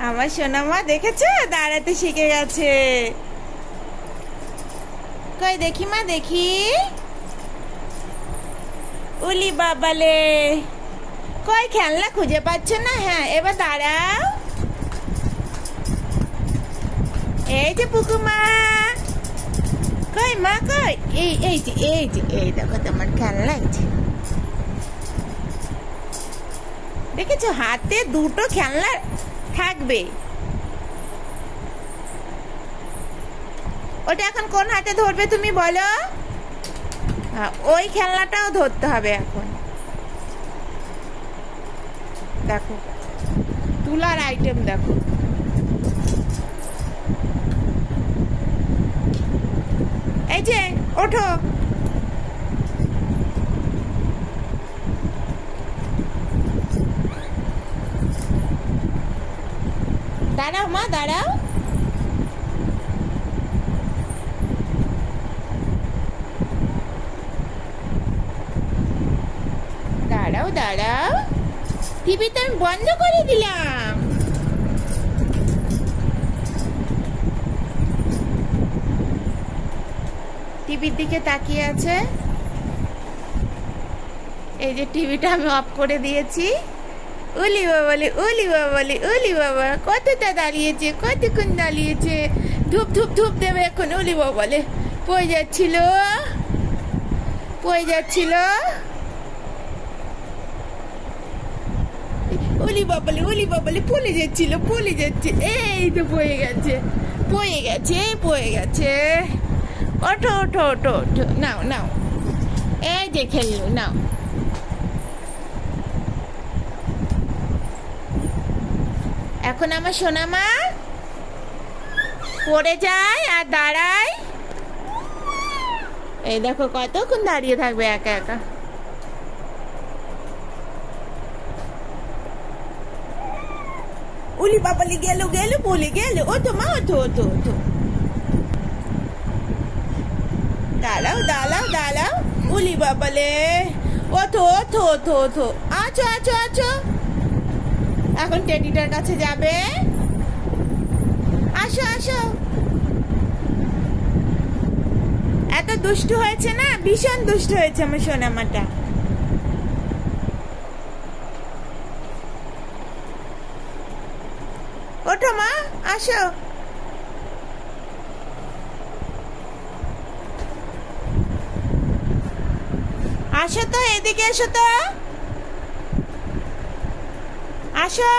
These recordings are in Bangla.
আমার সোনামা দেখেছো দাঁড়াতে শিখে গেছে। কই দেখি মা দেখি। উলি বাবালে, কই খেলনা খুঁজে পাচ্ছ না? হ্যাঁ এবার দাঁড়াও। এই যে পুকুমা, কই মা কই? এই যে এই দেখো তোমার খেলনা। দেখেছো হাতে দুটো খেলনা থাকবে। ওটা এখন কোন হাতে ধরবে তুমি বলো? ওই খেলনাটাও ধরতে হবে এখন। দেখো তুলার আইটেম দেখো। এই যে ওঠো। দাঁড়াও মা দাঁড়াও। দাঁড়াও দাঁড়াও, টিভিটা আমি বন্ধ করে দিলাম। টিভির দিকে তাকিয়ে আছে। এই যে টিভিটা আমি অফ করে দিয়েছি। উলি বাবালে উলি বাবালে উলি বাবা, কতটা দাঁড়িয়েছে, কতক্ষণ দাঁড়িয়েছে। ধূপ ধূপ ধূপ দেবে এখন। উলি বাবালে পড়ে যাচ্ছিল পড়ে যাচ্ছিল। উলি বাবালে পড়ে যাচ্ছিল, পড়ে যাচ্ছে। এই তো পড়ে গেছে পড়ে গেছে পড়ে গেছে। ওঠো ওঠো ওঠো ওঠো, নাও নাও। এই যে খেললো, নাও। এখন আমার সোনামা পড়ে যায় আর দাঁড়ায়। এই দেখো কতক্ষণ দাঁড়িয়ে থাকবে একা একা। উলি বাবালি গেল গেল বলে গেল। ও তো মা ওঠো ওঠো ওঠো। দাঁড়াও দাঁড়াও দাঁড়াও। উলি বাবালে ওঠো ওঠো ওঠো ওঠো। আছো আছো আছো। এখন টেডিটার কাছে যাবে। আসো আসো। এত দুষ্টু হয়েছে না, ভীষণ দুষ্টু হয়েছে আমার সোনামাটা। ওঠো মা আসো। আসো তো এদিকে এসো তো, আসো।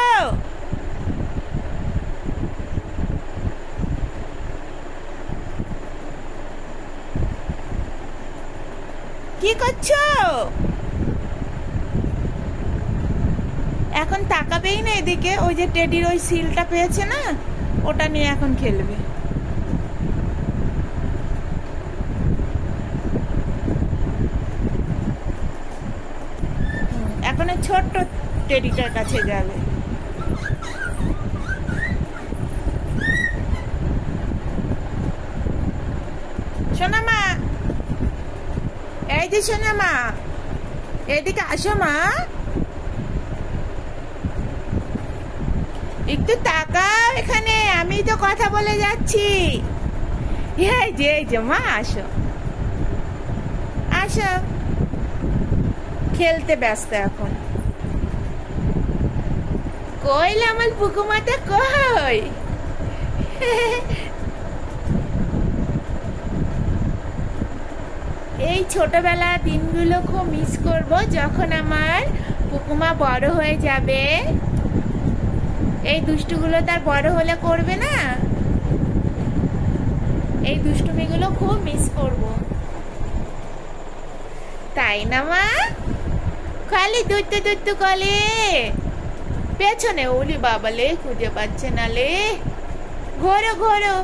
কি করছো? এখন তাকাবেই না এদিকে। ওই যে টেডির ওই সিলটা পেয়েছে না, ওটা নিয়ে এখন খেলবে। এখন ছোট্ট টেডিটার কাছে যাবে। সোনামা, এই যে সোনামা, এদিকে আসো মা। একটু তাকাও এখানে, আমি তো কথা বলে যাচ্ছি। এই যে মা আসো আসো। খেলতে ব্যস্ত এখন। কইল আমার পুকুমাটা কই? এই ছোটবেলার দিনগুলো খুব মিস করব, যখন আমার পুকুমা বড় হয়ে যাবে। এই দুষ্টুগুলো তার বড় হলে করবে না। এই দুষ্টুমিগুলো খুব মিস করব, তাই না মা? খালি দুট্টু দুট্টু কলে পেছনে। উলি বাবালে খুঁজে পাচ্ছে না লে। ঘোরো ঘোরো।